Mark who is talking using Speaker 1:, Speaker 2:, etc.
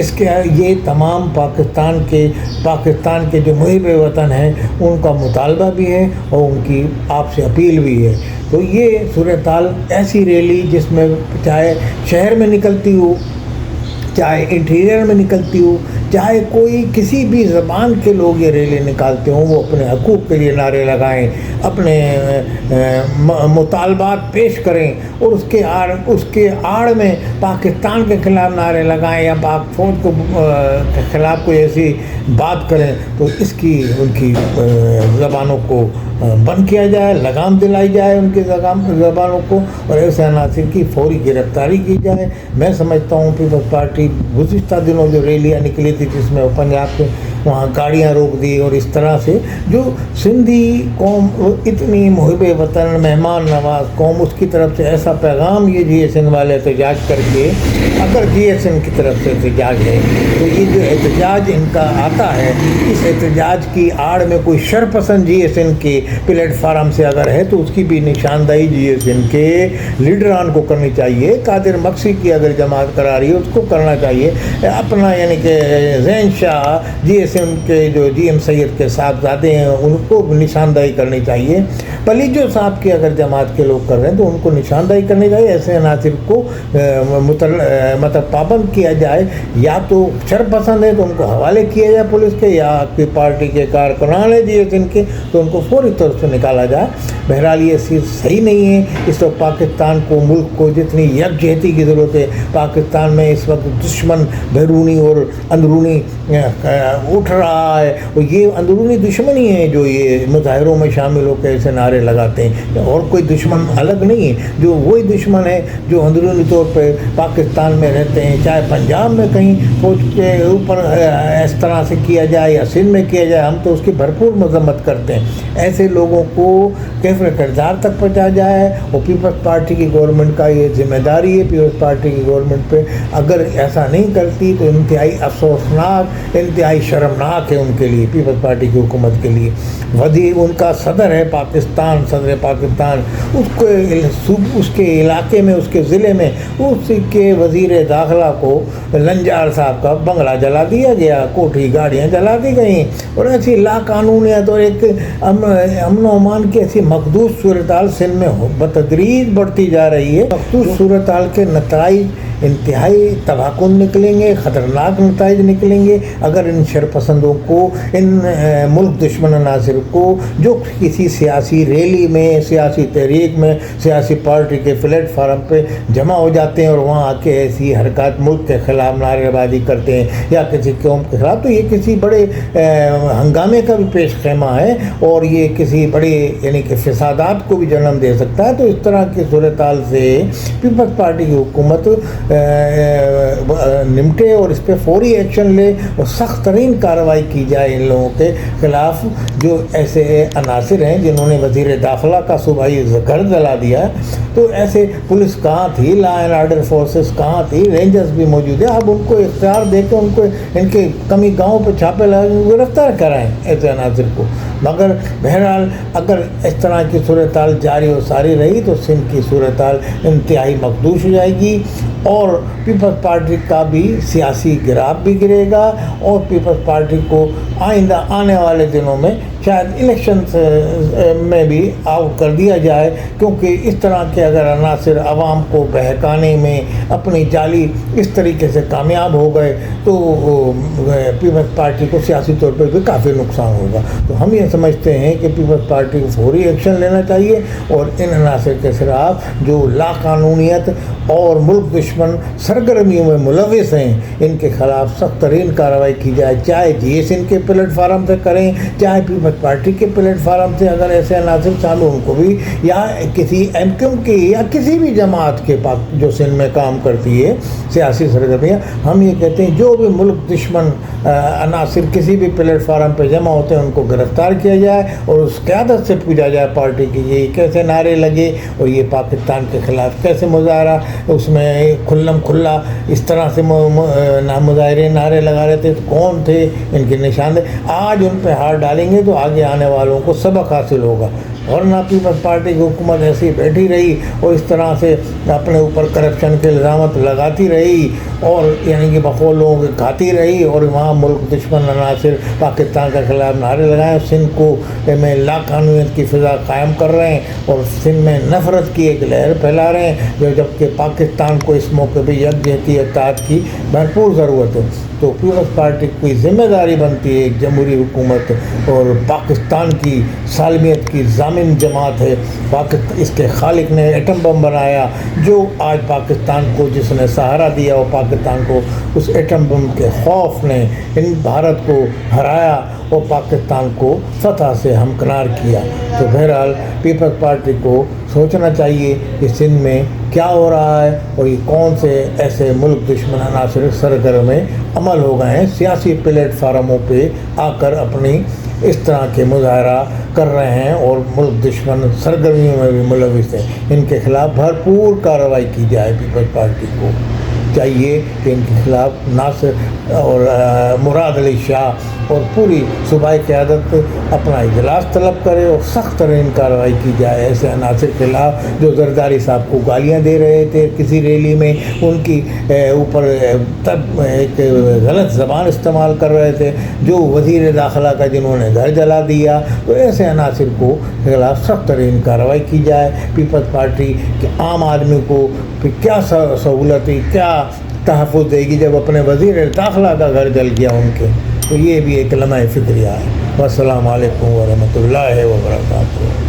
Speaker 1: اس کے یہ تمام پاکستان کے جو محب وطن ہیں ان کا مطالبہ بھی ہے اور ان کی آپ سے اپیل بھی ہے۔ تو یہ صورتحال ایسی ریلی جس میں چاہے شہر میں نکلتی ہو، چاہے انٹیریئر میں نکلتی ہو، چاہے کوئی کسی بھی زبان کے لوگ یہ ریلی نکالتے ہوں، وہ اپنے حقوق کے لیے نعرے لگائیں، اپنے مطالبات پیش کریں اور اس کے آڑ میں پاکستان کے خلاف نعرے لگائیں یا پاک فوج کے خلاف کوئی ایسی بات کریں، تو اس کی ان کی زبانوں کو بند کیا جائے، لگام دلائی جائے ان کی زبانوں کو، اور ایسے عناصر کی فوری گرفتاری کی جائے۔ میں سمجھتا ہوں پیپلز پارٹی گزشتہ دنوں جو ریلیاں نکلی تھی جس میں وہ پنجاب کے وہاں گاڑیاں روک دی اور اس طرح سے جو سندھی قوم اتنی محب وطن مہمان نواز قوم، اس کی طرف سے ایسا پیغام یہ جی ایس این والے احتجاج کر کے، اگر جی ایس این کی طرف سے احتجاج ہے تو یہ جو احتجاج ان کا آتا ہے، اس احتجاج کی آڑ میں کوئی شرپسند جی ایس این کے پلیٹ فارم سے اگر ہے تو اس کی بھی نشاندہی جی ایس این کے لیڈران کو کرنی چاہیے۔ قادر مکسی کی اگر جماعت کرا رہی ہے اس کو کرنا چاہیے، اپنا یعنی کہ ذہن شاہ جی ایس این کے جو جی ایم سید کے صاحبزادے ہیں ان کو نشاندہی کرنی چاہیے۔ پلیجو صاحب کی اگر جماعت کے لوگ کر رہے ہیں تو ان کو نشاندہی کرنی چاہیے، ایسے عناصر کو مطلب پابند کیا جائے، یا تو شرپسند ہے تو ان کو حوالے کیا جائے پولیس کے، یا آپ کی پارٹی کے کارکنان ہیں جی ایس این کے تو ان کو فوری طور سے نکالا جائے۔ بہرحال یہ چیز صحیح نہیں ہے۔ اس وقت پاکستان کو، ملک کو جتنی یکجہتی کی ضرورت ہے، پاکستان میں اس وقت دشمن بیرونی اور اندرونی اٹھ رہا ہے، اور یہ اندرونی دشمن ہی ہے جو یہ مظاہروں میں شامل ہو کے ایسے نعرے لگاتے ہیں، اور کوئی دشمن الگ نہیں ہے، جو وہی دشمن ہے جو اندرونی طور پہ پاکستان میں رہتے ہیں، چاہے پنجاب میں کہیں فوج کے اوپر اس طرح سے کیا جائے یا سندھ میں کیا جائے، ہم تو اس کی بھرپور مذمت کرتے ہیں۔ ایسے لوگوں کو کیفر کردار تک پہنچا جائے، اور پیپلز پارٹی کی گورنمنٹ کا یہ ذمہ داری ہے، پیپلز پارٹی کی گورنمنٹ پہ اگر ایسا نہیں کرتی تو انتہائی افسوسناک، انتہائی شرمناک ہے ان کے لیے، پیپلز پارٹی کی حکومت کے لیے۔ ان کا صدر ہے پاکستان، صدر پاکستان، اس کے علاقے میں، اس کے ضلع میں اس کے وزیر داخلہ کو لنجار صاحب کا بنگلہ جلا دیا گیا، کوٹھی گاڑیاں جلا دی گئیں، اور ایسی لا قانونیت اور ایک امن و امان کی ایسی مقدوس صورتحال سندھ میں بتدریج بڑھتی جا رہی ہے۔ مقدوس صورتحال کے نتائج انتہائی تباہ کن نکلیں گے، خطرناک نتائج نکلیں گے اگر ان شرپسندوں کو، ان ملک دشمن عناصر کو، جو کسی سیاسی ریلی میں، سیاسی تحریک میں، سیاسی پارٹی کے پلیٹ فارم پہ جمع ہو جاتے ہیں اور وہاں آ کے ایسی حرکات ملک کے خلاف نعرے بازی کرتے ہیں یا کسی قوم کے خلاف، تو یہ کسی بڑے ہنگامے کا بھی پیش خیمہ ہے، اور یہ کسی بڑے یعنی کہ فسادات کو بھی جنم دے سکتا ہے۔ تو اس طرح کی صورتحال سے پیپلز پارٹی کی حکومت نمٹے اور اس پہ فوری ایکشن لے اور سخت ترین کارروائی کی جائے ان لوگوں کے خلاف جو ایسے عناصر ہیں جنہوں نے وزیر داخلہ کا صوبائی گھر جلا دیا ہے۔ تو ایسے پولیس کہاں تھی، لا اینڈ آرڈر فورسز کہاں تھی، رینجرز بھی موجود ہیں، اب ان کو اختیار دے کے ان کو ان کے کمی گاؤں پہ چھاپے لگا کے گرفتار کرائیں ایسے عناصر کو۔ مگر بہرحال اگر اس طرح کی صورتحال جاری و ساری رہی تو سندھ کی صورتحال انتہائی مخدوش ہو جائے گی، اور پیپلز پارٹی کا بھی سیاسی گراف بھی گرے گا، اور پیپلز پارٹی کو آئندہ آنے والے دنوں میں شاید الیکشنز میں بھی آؤٹ کر دیا جائے، کیونکہ اس طرح کے اگر عناصر عوام کو بہکانے میں اپنی جعلی اس طریقے سے کامیاب ہو گئے تو پیپلز پارٹی کو سیاسی طور پر بھی کافی نقصان ہوگا۔ تو ہم یہ سمجھتے ہیں کہ پیپلز پارٹی کو فوری ایکشن لینا چاہیے، اور ان عناصر کے خلاف جو لا قانونیت اور ملک دشمن سرگرمیوں میں ملوث ہیں ان کے خلاف سخت ترین کارروائی کی جائے، چاہے جی ایس این کے پلیٹ فارم سے کریں، چاہے پیپلز پارٹی کے پلیٹ فارم سے اگر ایسے عناصر شامل ان کو بھی، یا کسی ایم کیو کی یا کسی بھی جماعت کے پاس جو سندھ میں کام کرتی ہے سیاسی سرگرمیاں، ہم یہ کہتے ہیں جو بھی ملک دشمن عناصر کسی بھی پلیٹ فارم پہ جمع ہوتے ہیں ان کو گرفتار کیا جائے، اور اس قیادت سے پوچھا جائے پارٹی کی یہ کیسے نعرے لگے اور یہ پاکستان کے خلاف کیسے مظاہرہ، اس میں کھلم کھلا اس طرح سے مظاہرے نعرے لگا رہے تھے، کون تھے، ان کے نشاندہی۔ آج ان پہ ہاتھ ڈالیں گے تو آگے آنے والوں کو سبق حاصل ہوگا۔ ورنہ پیپلز پارٹی کی حکومت ایسی بیٹھی رہی اور اس طرح سے اپنے اوپر کرپشن کے الزامات لگاتی رہی اور یعنی کہ بقول لوگوں کے کھاتی رہی اور وہاں ملک دشمن عناصر پاکستان کے خلاف نعرے لگائیں، سندھ کو میں لا قانونیت کی فضا قائم کر رہے ہیں اور سندھ میں نفرت کی ایک لہر پھیلا رہے ہیں، جبکہ پاکستان کو اس موقع پہ یکجہتی اتحاد کی بھرپور ضرورت ہے۔ تو پیپلز پارٹی کی ذمہ داری بنتی ہے ایک جمہوری حکومت اور پاکستان کی سالمیت کی ضامن جماعت ہے۔ اس کے خالق نے ایٹم بم بنایا، جو آج پاکستان کو جس نے سہارا دیا اور پاکستان کو اس ایٹم بم کے خوف نے بھارت کو ہرایا اور پاکستان کو فتح سے ہمکنار کیا۔ تو بہرحال پیپلز پارٹی کو سوچنا چاہیے کہ سندھ میں کیا ہو رہا ہے اور یہ کون سے ایسے ملک دشمن عناصر سرگرم عمل ہو گئے ہیں، سیاسی پلیٹ فارموں پہ آ کر اپنی اس طرح کے مظاہرہ کر رہے ہیں اور ملک دشمن سرگرمیوں میں بھی ملوث ہیں۔ ان کے خلاف بھرپور کارروائی کی جائے۔ پیپلز پارٹی کو چاہیے کہ ان کے خلاف ناصر اور مراد علی شاہ اور پوری صوبائی قیادت اپنا اجلاس طلب کرے اور سخت ترین کارروائی کی جائے ایسے عناصر کے خلاف جو زرداری صاحب کو گالیاں دے رہے تھے کسی ریلی میں، ان کی اوپر تب ایک غلط زبان استعمال کر رہے تھے، جو وزیر داخلہ کا جنہوں نے گھر جلا دیا۔ تو ایسے عناصر کو خلاف سخت ترین کارروائی کی جائے۔ پیپلز پارٹی کے عام آدمی کو کیا سہولتیں، کیا تحفظ دے گی جب اپنے وزیر داخلہ کا گھر جل گیا ان کے؟ تو یہ بھی ایک لمحہ فکریہ ہے۔ والسلام علیکم ورحمۃ اللہ وبرکاتہ۔